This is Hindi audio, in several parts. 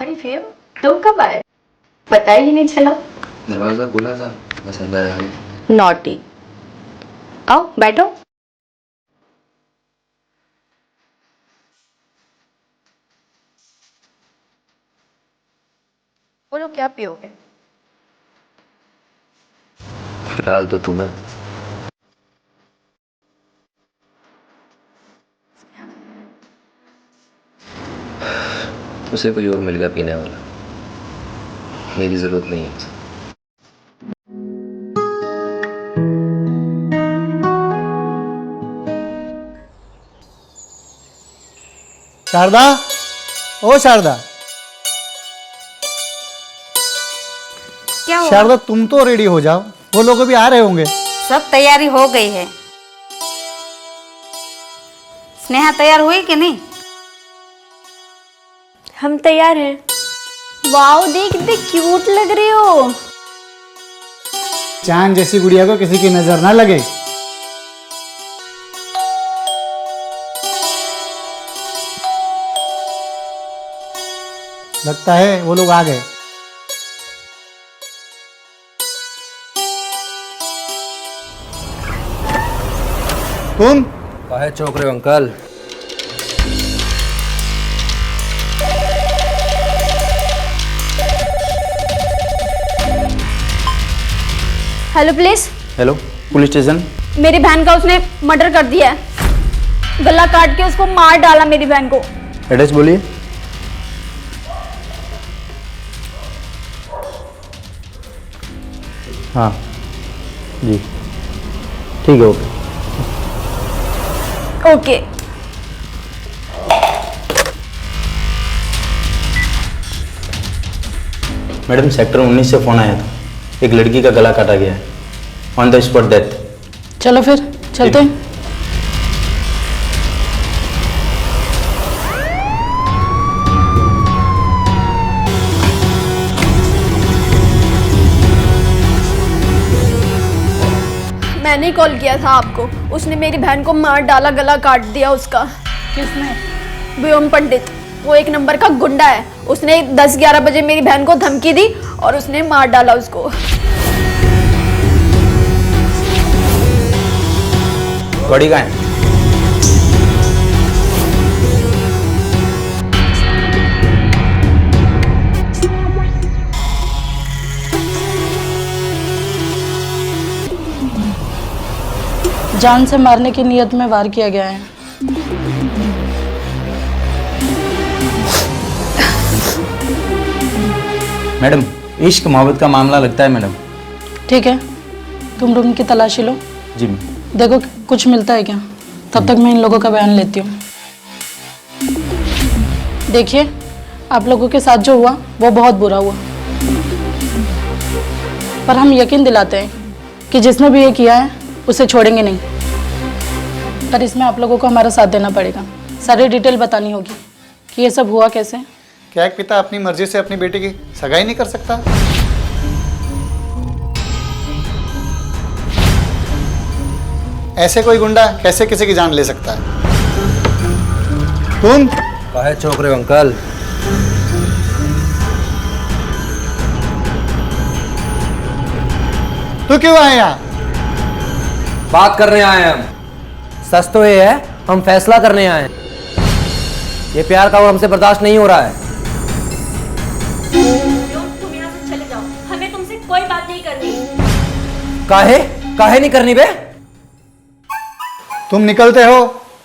अरे फेम, तुम कब आए? पता ही नहीं चला। दरवाजा खुला था, बस अंदर आ गई। नॉटी। आओ बैठो। बोलो क्या पियोगे? फिलहाल तो तुम्हें। उसे कोई और मिल गया पीने वाला, मेरी जरूरत नहीं है। शारदा, ओ शारदा। क्या हुआ? शारदा तुम तो रेडी हो जाओ, वो लोग अभी आ रहे होंगे। सब तैयारी हो गई है। स्नेहा तैयार हुई कि नहीं? हम तैयार हैं। वाओ, देख कितनी क्यूट लग रही हो। चांद जैसी गुड़िया को किसी की नजर ना लगे। लगता है वो लोग आ गए। तुम काहे चौंक रहे हो uncle? Hello police. Hello police station. मेरी बहन का उसने मर्डर कर दिया है। गला काट के उसको मार डाला मेरी बहन को। एड्रेस बोलिए। हाँ जी, ठीक है, ओके। ओके। मैडम सेक्टर 19 से फ़ोन आया था, एक लड़की का गला काटा गया है, ऑन द स्पॉट डेथ। चलो फिर चलते हैं। मैंने ही कॉल किया था आपको। उसने मेरी बहन को मार डाला, गला काट दिया उसका। किसने? व्योम पंडित, वो एक नंबर का गुंडा है। उसने 10-11 बजे मेरी बहन को धमकी दी और उसने मार डाला उसको। बड़ी कहाँ है? जान से मारने की नियत में वार किया गया है। मैडम इश्क मोहब्बत का मामला लगता है मैडम। ठीक है, तुम रूम की तलाशी लो। जी। देखो कुछ मिलता है क्या, तब तक मैं इन लोगों का बयान लेती हूँ। देखिए, आप लोगों के साथ जो हुआ वो बहुत बुरा हुआ, पर हम यकीन दिलाते हैं कि जिसने भी ये किया है उसे छोड़ेंगे नहीं। पर इसमें आप लोगों को हमारा साथ देना पड़ेगा। सारी डिटेल बतानी होगी कि ये सब हुआ कैसे। क्या एक पिता अपनी मर्जी से अपनी बेटी की सगाई नहीं कर सकता? ऐसे कोई गुंडा कैसे किसी की जान ले सकता है? तुम काहे चौंक रहे हो अंकल? तू क्यों आया यहाँ? बात करने आए हैं हम। सच तो ये है, हम फैसला करने आए हैं। ये प्यार का और हमसे बर्दाश्त नहीं हो रहा है। तुम यहाँ से चले जाओ, हमें तुमसे कोई बात नहीं करनी। काहे काहे नहीं करनी बे? तुम निकलते हो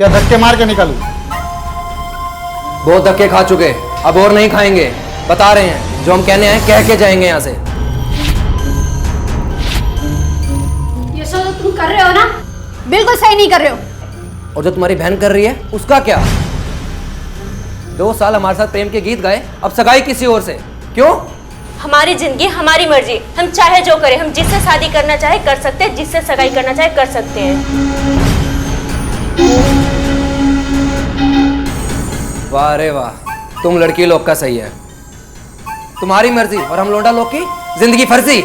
या धक्के मार के निकलूं? बहुत धक्के खा चुके, अब और नहीं खाएंगे। बता रहे हैं, जो हम कहने आए कह के जाएंगे यहाँ से। ये सब तुम कर रहे हो ना, बिल्कुल सही नहीं कर रहे हो। और जो तुम्हारी बहन कर रही है उसका क्या? 2 साल हमारे साथ प्रेम के गीत गाए, अब सगाई किसी और से क्यों? हमारी जिंदगी हमारी मर्जी, हम चाहे जो करें। हम जिससे शादी करना चाहे कर सकते हैं, जिससे सगाई करना चाहे कर सकते हैं। वाह रे वाह, तुम लड़की लोग का सही है। तुम्हारी मर्जी और हम लोंडा लोग की जिंदगी फर्जी।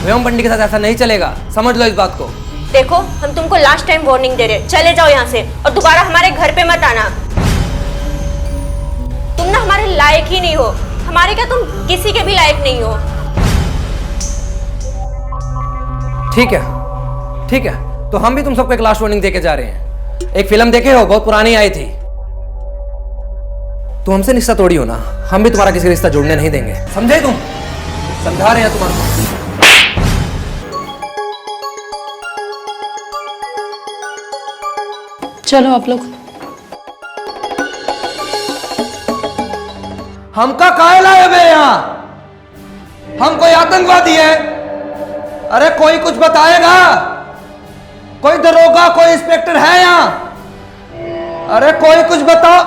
व्योम पंडित के साथ ऐसा नहीं चलेगा, समझ लो इस बात को। देखो, हम तुमको लास्ट टाइम वार्निंग दे रहे हैं, चले जाओ यहाँ से और दोबारा हमारे घर पे मत आना। तुम ना हमारे लायक ही नहीं हो, हमारे क्या तुम किसी के भी लायक नहीं हो। ठीक है, तो हम भी तुम सबको एक लास्ट वार्निंग देके जा रहे हैं। एक फिल्म देखे हो, बहुत पुरानी आई थी। तो हमसे रिश्ता तोड़ी हो ना, हम भी तुम्हारा किसी रिश्ता जोड़ने नहीं देंगे, समझे तुम? समझा रहे हैं तुम्हारा। चलो आप लोग। हमका काहे लाए बे यहाँ? हम कोई आतंकवादी है? अरे कोई कुछ बताएगा? कोई दरोगा, कोई इंस्पेक्टर है यहाँ? अरे कोई कुछ बताओ।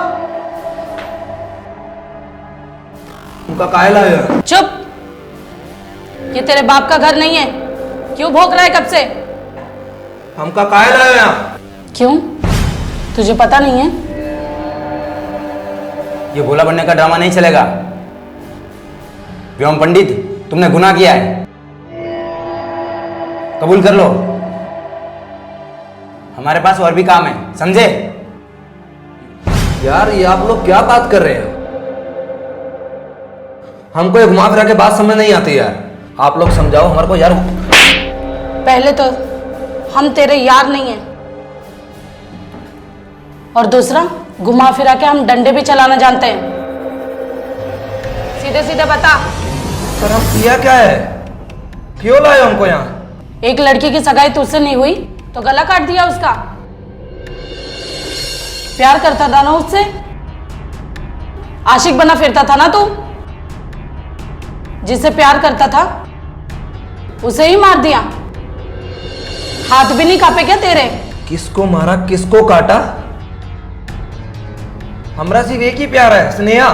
हमका काहे लाए यहाँ? चुप, ये तेरे बाप का घर नहीं है। क्यों भौंक रहा है कब से? हमका काहे लाए यहाँ? क्यों, तुझे पता नहीं है? ये भोला बनने का ड्रामा नहीं चलेगा। व्योम पंडित, तुमने गुनाह किया है, कबूल कर लो। हमारे पास और भी काम है, समझे? यार ये आप लोग क्या बात कर रहे हैं? हमको ये घुमा फिरा के बात समझ नहीं आती यार। आप लोग समझाओ हमारे को यार। पहले तो हम तेरे यार नहीं हैं, और दूसरा घुमा फिरा के हम डंडे भी चलाना जानते हैं। सीधे सीधे बता। सर हम किया क्या है? क्यों लाए हमको यहाँ? एक लड़की की सगाई तुझसे नहीं हुई तो गला काट दिया उसका। प्यार करता था ना उससे, आशिक बना फिरता था ना तू। जिससे प्यार करता था उसे ही मार दिया। हाथ भी नहीं कांपे क्या तेरे? किसको मारा, किसको काटा? हमरा सिर्फ एक ही प्यार है, स्नेहा।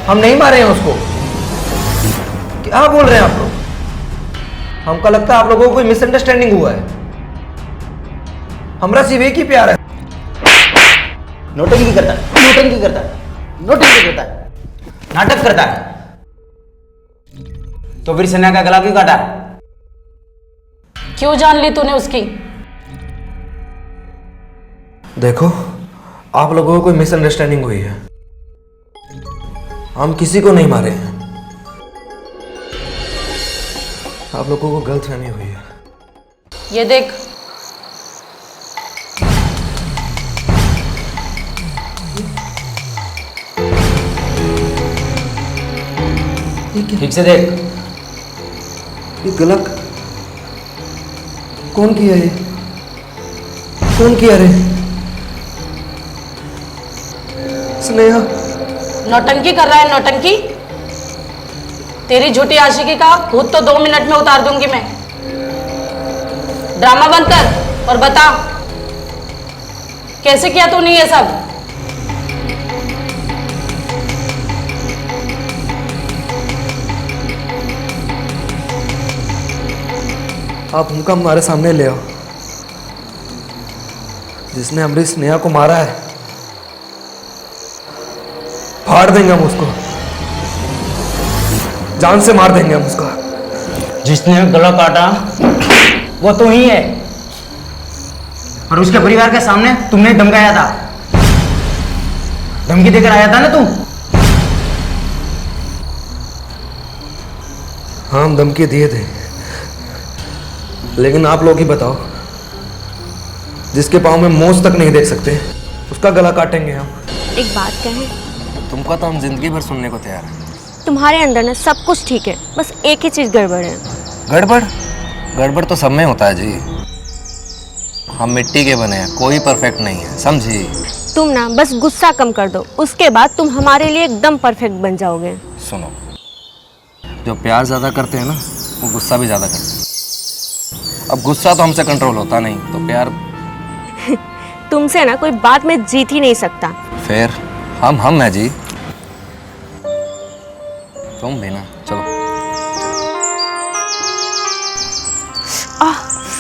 हम नहीं मारे हैं उसको। क्या बोल रहे हैं आप लोग? हमको लगता है आप लोगों को कोई मिसअंडरस्टैंडिंग हुआ है। हमरा सिर्फ एक ही प्यार है। नोटंकी करता है, नोटंकी करता है, नोटंकी करता है, नाटक करता है। तो फिर स्नेहा का गला क्यों काटा? क्यों जान ली तूने उसकी? देखो, आप लोगों को कोई मिसअंडरस्टैंडिंग हुई है। हम किसी को नहीं मारे हैं। आप लोगों को गलतफहमी हुई है। ये देख, ठीक से देख। ये गलत कौन किया? ये कौन किया रे? स्नेहा। नौटंकी कर रहा है, नौटंकी। तेरी झूठी आशिकी का भूत तो 2 मिनट में उतार दूंगी मैं। ड्रामा बंद कर और बता, कैसे किया तूने ये सब? आप उनका हमारे सामने ले आओ। जिसने हमारी स्नेहा को मारा है, फाड़ देंगे हम उसको, जान से मार देंगे हम उसका। जिसने गला काटा वो तो ही है, और उसके परिवार के सामने तुमने धमकाया था। धमकी देकर आया था ना तू? हाँ, हम धमकी दिए थे, लेकिन आप लोग ही बताओ, जिसके पाँव में मोच तक नहीं देख सकते उसका गला काटेंगे हम। एक बात कहें, तुमको तो हम जिंदगी भर सुनने को तैयार हैं। तुम्हारे अंदर ना सब कुछ ठीक है, बस एक ही चीज गड़बड़ है। गड़बड़? गड़बड़ तो सब में होता है जी। हम मिट्टी के बने हैं, कोई परफेक्ट नहीं है, समझी? तुम ना बस गुस्सा कम कर दो, उसके बाद तुम हमारे लिए एकदम परफेक्ट बन जाओगे। सुनो, जो प्यार ज़्यादा करते हैं ना, वो गुस्सा भी ज़्यादा करते हैं। अब गुस्सा तो हमसे कंट्रोल होता नहीं, तो प्यार तुमसे ना कोई बात में जीत ही नहीं सकता। फिर हम हैं जी। तुम भी ना, चलो।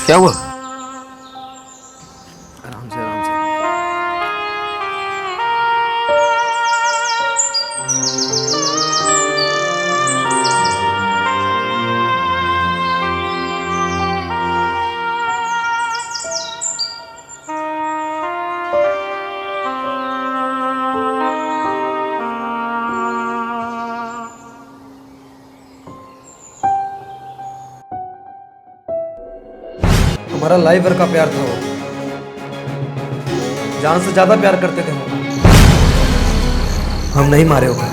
क्या हुआ? आराम से, आराम से। हमारा लाइफ भर का प्यार था वो, जान से ज्यादा प्यार करते थे हम नहीं मारे होगा।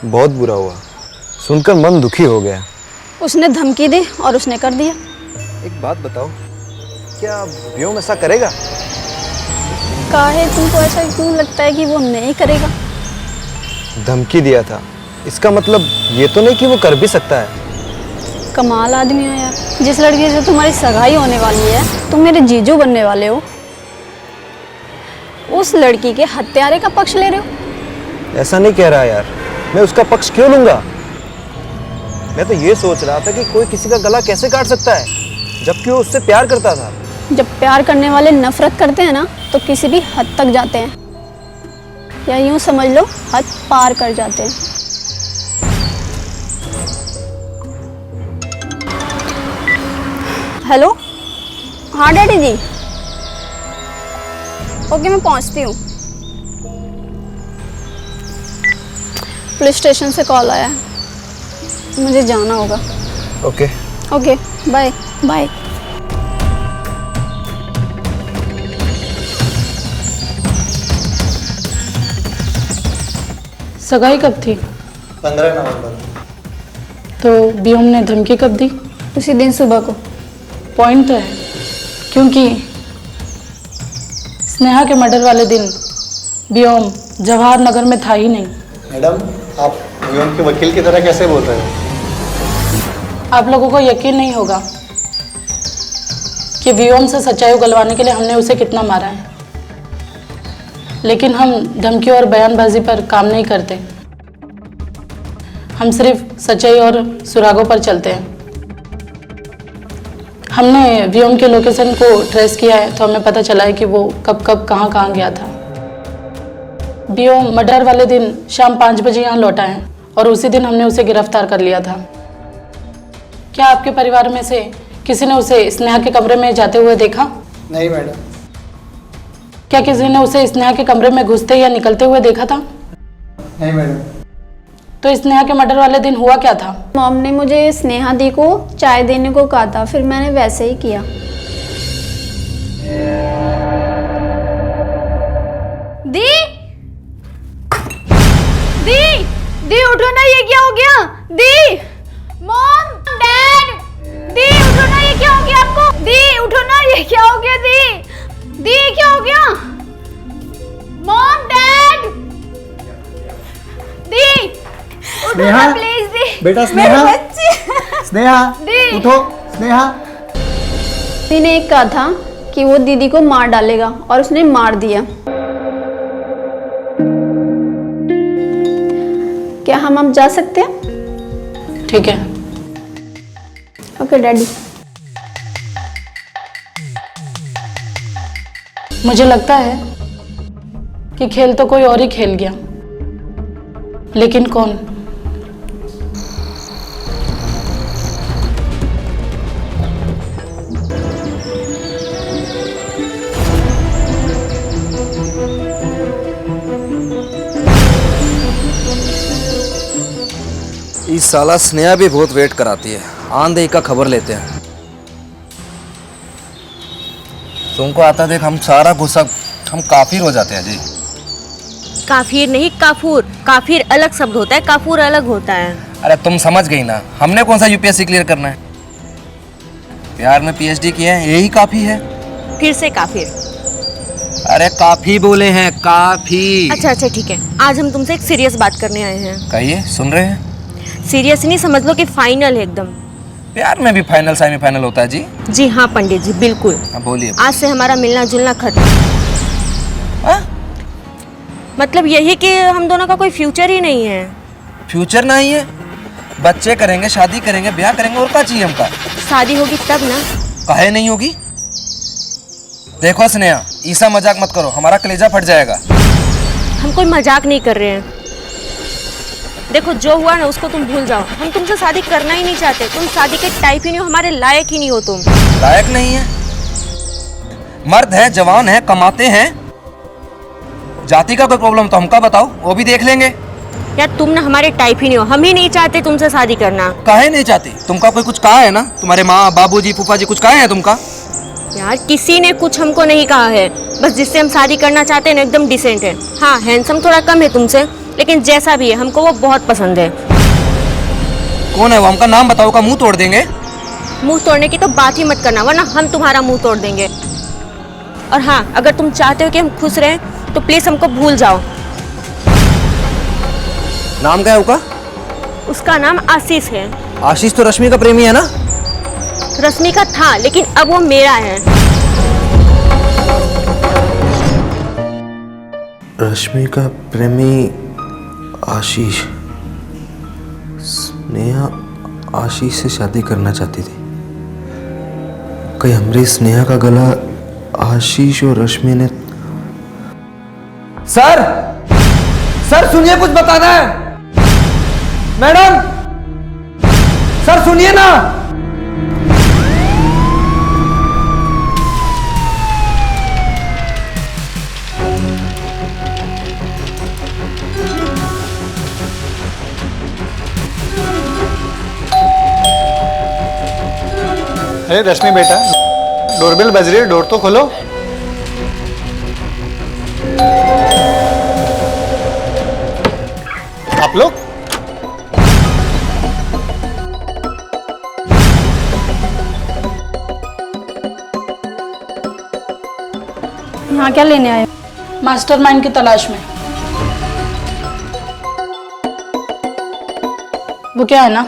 बहुत बुरा हुआ, सुनकर मन दुखी हो गया। उसने धमकी दी और उसने कर दिया। एक बात बताओ, क्या व्योम ऐसा करेगा? काहे तुमको ऐसा क्यों लगता है कि वो नहीं करेगा? धमकी दिया था, इसका मतलब ये तो नहीं कि वो कर भी सकता है। कमाल आदमी हो यार, जिस लड़की से तुम्हारी सगाई होने वाली है, तुम मेरे जीजू बनने वाले हो, उस लड़की के हत्यारे का पक्ष ले रहे हो। ऐसा नहीं कह रहा यार, मैं उसका पक्ष क्यों लूंगा? मैं तो ये सोच रहा था कि कोई किसी का गला कैसे काट सकता है, जबकि वो उससे प्यार करता था। जब प्यार करने वाले नफरत करते हैं ना, तो किसी भी हद तक जाते हैं, या यूं समझ लो हद पार कर जाते हैं। हेलो, हाँ डैडी जी, ओके मैं पहुंचती हूँ। पुलिस स्टेशन से कॉल आया है, मुझे जाना होगा। Okay okay bye bye. सगाई कब थी? 15 नवंबर। तो व्योम ने धमकी कब दी? उसी दिन सुबह को। पॉइंट तो है, क्योंकि स्नेहा के मर्डर वाले दिन व्योम जवाहर नगर में था ही नहीं। मैडम, आप व्योम के वकील की तरह कैसे बोल रहे हो? आप लोगों को यकीन नहीं होगा कि व्योम से सच्चाई उगलवाने के लिए हमने उसे कितना मारा है, लेकिन हम धमकी और बयानबाजी पर काम नहीं करते। हम सिर्फ सच्चाई और सुरागों पर चलते हैं। हमने व्योम के लोकेशन को ट्रेस किया है, तो हमें पता चला है कि वो कब कब कहाँ गया था। व्योम मर्डर वाले दिन शाम 5 बजे यहाँ लौटा है और उसी दिन हमने उसे गिरफ्तार कर लिया था। क्या आपके परिवार में से किसी ने उसे स्नेहा के कमरे में जाते हुए देखा? नहीं मैडम। क्या किसी ने उसे स्नेहा के कमरे में घुसते या निकलते हुए देखा था? नहीं मैडम। तो स्नेहा के मर्डर वाले दिन हुआ क्या था? मॉम ने मुझे स्नेहा दी को चाय देने को कहा था, फिर मैंने वैसे ही किया। दी दी दी उठो ना, ये क्या हो गया? दी, मॉम, डैड, दी उठो ना, ये क्या हो गया आपको? दी उठो ना, ये क्या हो गया? दी क्या हो गया? मॉम, डैड, दी उठो ना प्लीज। दी बेटा स्नेहा, मेरे बच्चे। स्नेहा दी। उठो। स्नेहा। दी ने एक कहा था कि वो दीदी को मार डालेगा और उसने मार दिया। क्या हम अब जा सकते हैं? ठीक है। Okay daddy. मुझे लगता है कि खेल तो कोई और ही खेल गया, लेकिन कौन? इस साला स्नेहा भी बहुत वेट कराती है, आंधे का खबर लेते हैं। तुमको आता देख हम सारा गुस्सा, हम काफिर हो जाते हैं जी। काफिर नहीं, काफूर। काफिर अलग शब्द होता है, काफूर अलग होता है। अरे तुम समझ गई ना, हमने कौन सा यूपीएससी क्लियर करना है? प्यार में पीएचडी किया है, यही काफी है। फिर से काफिर। अरे काफी बोले हैं, काफी। अच्छा ठीक है, आज हम तुमसे एक सीरियस बात करने आए हैं। कहिए, सुन रहे हैं। सीरियस नहीं, समझ लो कि फाइनल है एकदम। प्यार में भी फाइनल सेमीफाइनल होता है जी। जी हाँ पंडित जी, बिल्कुल। हाँ बोलिए। आज से हमारा मिलना जुलना खत्म। मतलब यही कि हम दोनों का कोई फ्यूचर ही नहीं है। फ्यूचर नहीं है? बच्चे करेंगे, शादी करेंगे, ब्याह करेंगे, और क्या चाहिए हमका? शादी होगी तब ना। काहे नहीं होगी? देखो स्नेहा, ऐसा मजाक मत करो, हमारा कलेजा फट जाएगा। हम कोई मजाक नहीं कर रहे हैं। देखो जो हुआ ना उसको तुम भूल जाओ। हम तुमसे शादी करना ही नहीं चाहते। तुम शादी के टाइप ही नहीं हो, हमारे लायक ही नहीं हो तुम। लायक नहीं है? मर्द है, जवान है, कमाते हैं। जाति का कोई प्रॉब्लम तो हमका बताओ, वो भी देख लेंगे। यार तुम ना हमारे टाइप ही नहीं हो, हम ही नहीं चाहते तुमसे शादी करना। काहे नहीं चाहती? तुमका कोई कुछ कहा है ना? तुम्हारे माँ बाबूजी फूफा जी कुछ कहा है तुमका? यार किसी ने कुछ हमको नहीं कहा है, बस जिससे हम शादी करना चाहते हैं ना एकदम डिसेंट है। हाँ हैंडसम थोड़ा कम है तुमसे, लेकिन जैसा भी है हमको वो बहुत पसंद है। कौन है वो? हमका नाम बताओ, का मुंह तोड़ देंगे। मुंह तोड़ने की तो बात ही मत करना, वरना हम तुम्हारा मुंह तोड़ देंगे। और हाँ अगर तुम चाहते हो कि हम खुश रहें तो प्लीज हमको भूल जाओ। नाम क्या है उसका? उसका नाम आशीष है। आशीष तो रश्मि का प्रेमी है ना? रश्मि का था लेकिन अब वो मेरा है। रश्मि का प्रेमी आशीष। स्नेहा आशीष से शादी करना चाहती थी। कहीं हमारी स्नेहा का गला आशीष और रश्मि ने... सर, सर सुनिए, कुछ बताना है। मैडम, सर सुनिए ना। अरे रश्मि बेटा, डोरबेल बज रही है, डोर तो खोलो। आप लोग? यहाँ क्या लेने आए? मास्टरमाइंड की तलाश में। वो क्या है ना,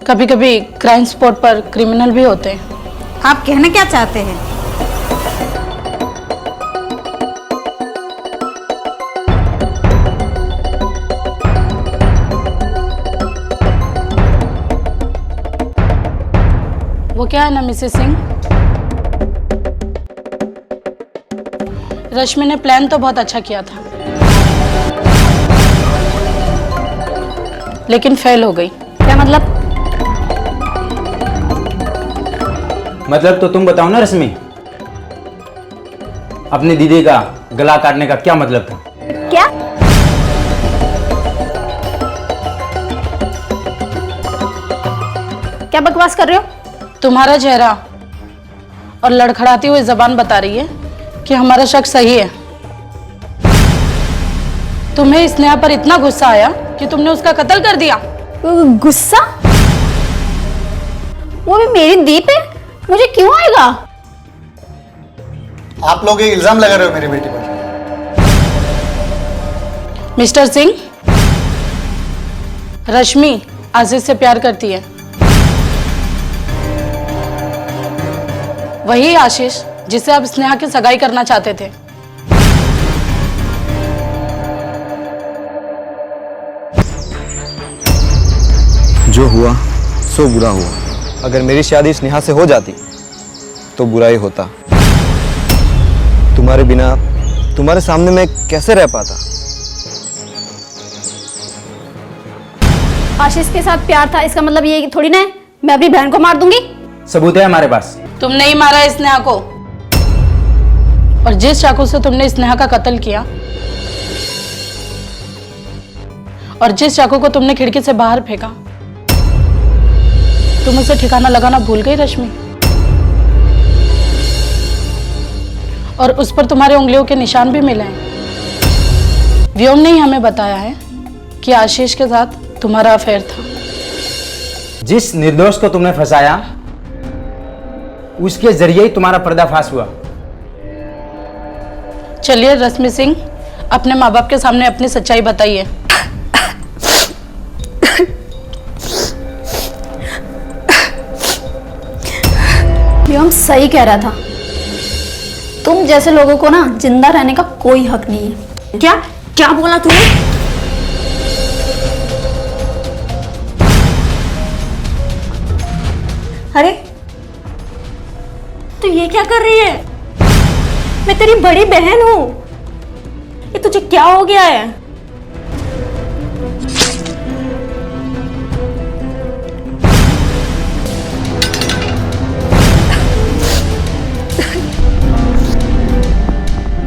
कभी कभी क्राइम स्पॉट पर क्रिमिनल भी होते हैं। आप कहना क्या चाहते हैं? वो क्या है ना मिसेस सिंह, रश्मि ने प्लान तो बहुत अच्छा किया था, लेकिन फेल हो गई। क्या मतलब? मतलब तो तुम बताओ ना रश्मि, अपनी दीदी का गला काटने का क्या मतलब था? क्या? क्या बकवास कर रहे हो? तुम्हारा चेहरा और लड़खड़ाती हुई जबान बता रही है कि हमारा शक सही है। तुम्हें स्नेहा पर इतना गुस्सा आया कि तुमने उसका कत्ल कर दिया। गुस्सा? वो भी मेरी दी पे? मुझे क्यों आएगा? आप लोग ये इल्जाम लगा रहे हो मेरी बेटी पर। मिस्टर सिंह, रश्मि आशीष से प्यार करती है। वही आशीष जिसे आप स्नेहा की सगाई करना चाहते थे। जो हुआ सो बुरा हुआ। अगर मेरी शादी स्नेहा से हो जाती तो बुरा ही होता। तुम्हारे बिना, तुम्हारे सामने मैं कैसे रह पाता? आशीष के साथ प्यार था, इसका मतलब ये थोड़ी ना है मैं अपनी बहन को मार दूंगी। सबूत है हमारे पास। तुमने ही मारा है स्नेहा को, और जिस चाकू से तुमने स्नेहा का कत्ल किया और जिस चाकू को तुमने खिड़की से बाहर फेंका, तुम उसे ठिकाना लगाना भूल गई रश्मि। और उस पर तुम्हारे उंगलियों के निशान भी मिले हैं। व्योम ने ही हमें बताया है कि आशीष के साथ तुम्हारा अफेयर था। जिस निर्दोष को तुमने फंसाया उसके जरिए ही तुम्हारा पर्दाफाश हुआ। चलिए रश्मि सिंह, अपने माँ बाप के सामने अपनी सच्चाई बताइए। व्योम सही कह रहा था, तुम जैसे लोगों को ना जिंदा रहने का कोई हक नहीं है। क्या क्या बोला तूने? अरे तू ये क्या कर रही है? मैं तेरी बड़ी बहन हूं। ये तुझे क्या हो गया है?